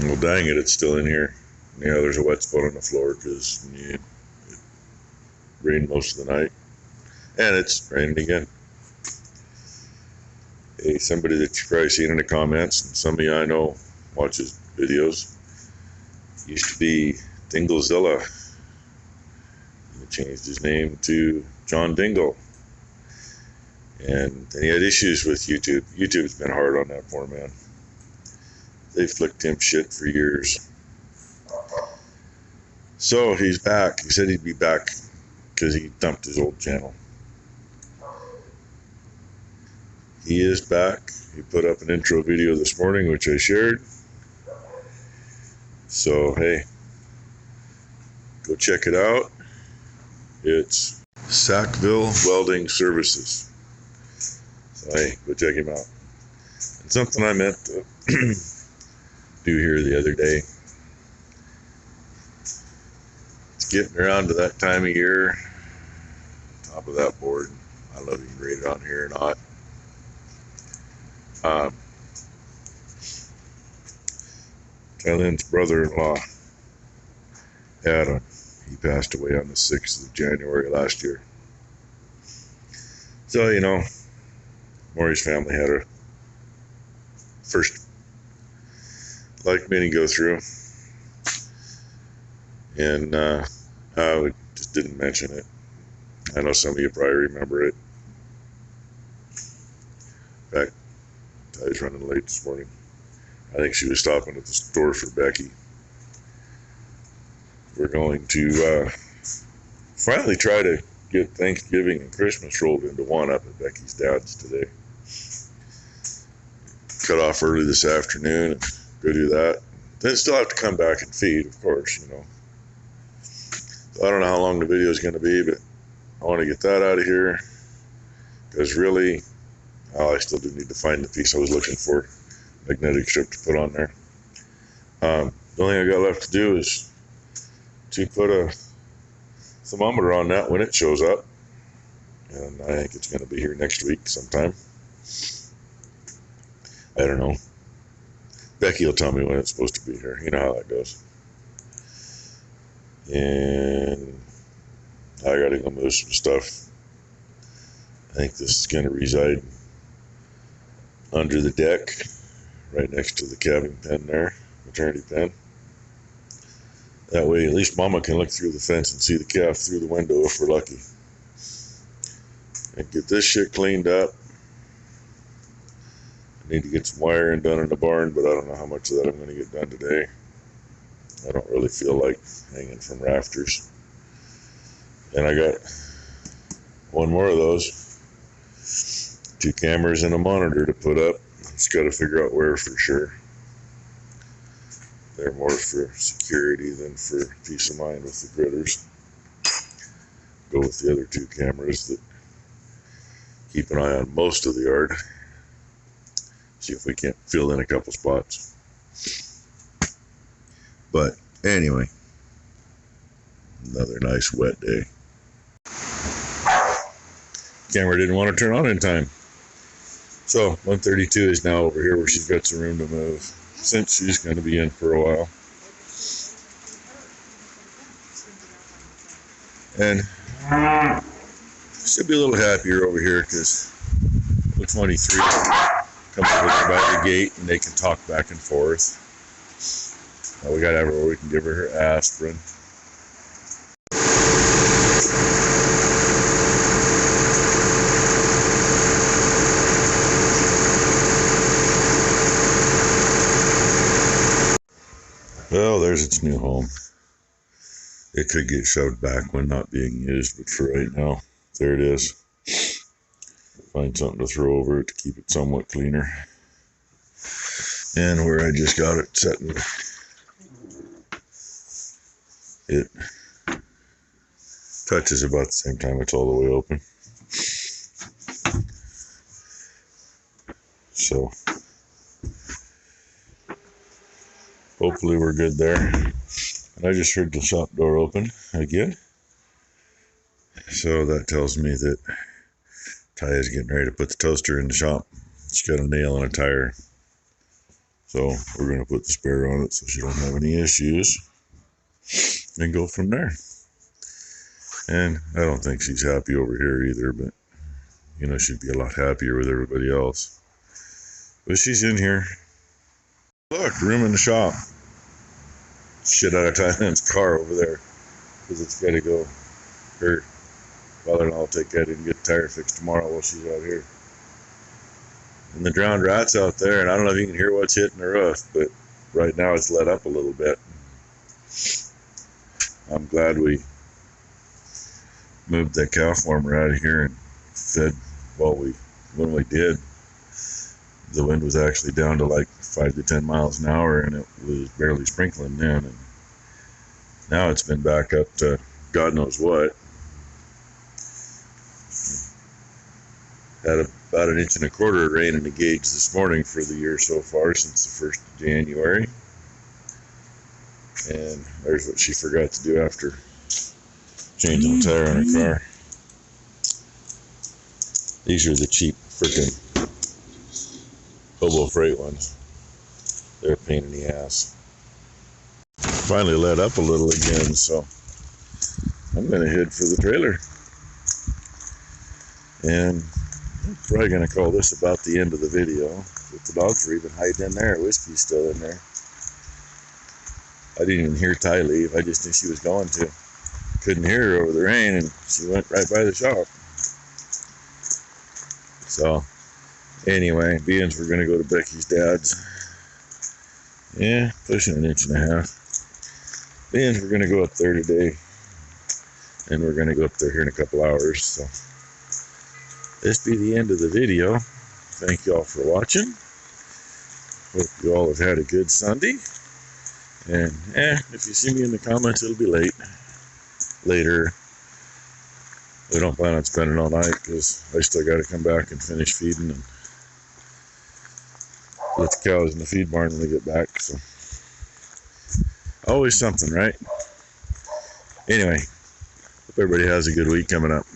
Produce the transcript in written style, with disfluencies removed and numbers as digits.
Well, dang it, it's still in here. Yeah, there's a wet spot on the floor because it rained most of the night. And it's raining again. Hey, somebody that you've probably seen in the comments, and some of you I know watches videos, used to be Dinglezilla. He changed his name to John Dingle. And he had issues with YouTube. YouTube's been hard on that poor man. They flicked him shit for years. So he's back. He said he'd be back because he dumped his old channel. He is back. He put up an intro video this morning, which I shared. So, hey, go check it out. It's Sackville Welding Services. So, hey, go check him out. And something I meant to do here the other day. It's getting around to that time of year. Top of that board. I don't know if you can read it on here or not. Kylene's brother-in-law, Adam, he passed away on the 6th of January last year. So, you know, Maury's family had a first life meeting go through. And I just didn't mention it. I know some of you probably remember it. In fact, I was running late this morning. I think she was stopping at the store for Becky. We're going to finally try to get Thanksgiving and Christmas rolled into one up at Becky's dad's today. Cut off early this afternoon and go do that. Then still have to come back and feed, of course, you know. So I don't know how long the video is going to be, but I want to get that out of here. Because really, I still do need to find the piece I was looking for. Magnetic strip to put on there. The only thing I got left to do is to put a thermometer on that when it shows up. And I think it's going to be here next week sometime. I don't know. Becky will tell me when it's supposed to be here. You know how that goes. And I got to go move some stuff. I think this is going to reside under the deck, right next to the calving pen there, maternity pen. That way, at least Mama can look through the fence and see the calf through the window if we're lucky. And get this shit cleaned up. I need to get some wiring done in the barn, but I don't know how much of that I'm going to get done today. I don't really feel like hanging from rafters. And I got one more of those. 2 cameras and a monitor to put up. Just got to figure out where for sure. They're more for security than for peace of mind with the critters. Go with the other 2 cameras that keep an eye on most of the yard. See if we can't fill in a couple spots. But anyway, another nice wet day. Camera didn't want to turn on in time. So 132 is now over here where she's got some room to move, since she's going to be in for a while. And should be a little happier over here because little 23 comes over by the gate and they can talk back and forth. We got to have her where we can give her aspirin. Well, there's its new home. It could get shoved back when not being used, but for right now, there it is. Find something to throw over it to keep it somewhat cleaner. And where I just got it setting, it touches about the same time it's all the way open. So hopefully we're good there. And I just heard the shop door open again. So that tells me that Ty is getting ready to put the toaster in the shop. She's got a nail and a tire. So we're going to put the spare on it so she don't have any issues and go from there. And I don't think she's happy over here either, but you know, she'd be a lot happier with everybody else. But she's in here. Look, room in the shop. Shit out of Thailand's car over there because it's got to go. Her father-in-law will take that and get the tire fixed tomorrow while she's out here. And the drowned rat's out there, and I don't know if you can hear what's hitting the roof, but right now it's let up a little bit. I'm glad we moved that cow farmer out of here and fed. Well, when we did, the wind was actually down to like 5 to 10 miles an hour, and it was barely sprinkling then. And now it's been back up to God knows what. Had about 1.25 inches of rain in the gauge this morning for the year so far since the 1st of January. And there's what she forgot to do after changing the tire on her car. These are the cheap freaking Hobo Freight ones. They're a pain in the ass. Finally let up a little again, so I'm going to head for the trailer. And I'm probably going to call this about the end of the video. But the dogs are even hiding in there. Whiskey's still in there. I didn't even hear Ty leave. I just knew she was going to. Couldn't hear her over the rain, and she went right by the shop. So, anyway, beans, we're going to go to Becky's dad's. Yeah, pushing 1.5 inches. Beans, we're going to go up there today. And we're going to go up there here in a couple hours. So, this be the end of the video. Thank you all for watching. Hope you all have had a good Sunday. And, if you see me in the comments, it'll be later. We don't plan on spending all night because I still got to come back and finish feeding and let the cows in the feed barn when they get back. So, always something, right? Anyway, hope everybody has a good week coming up.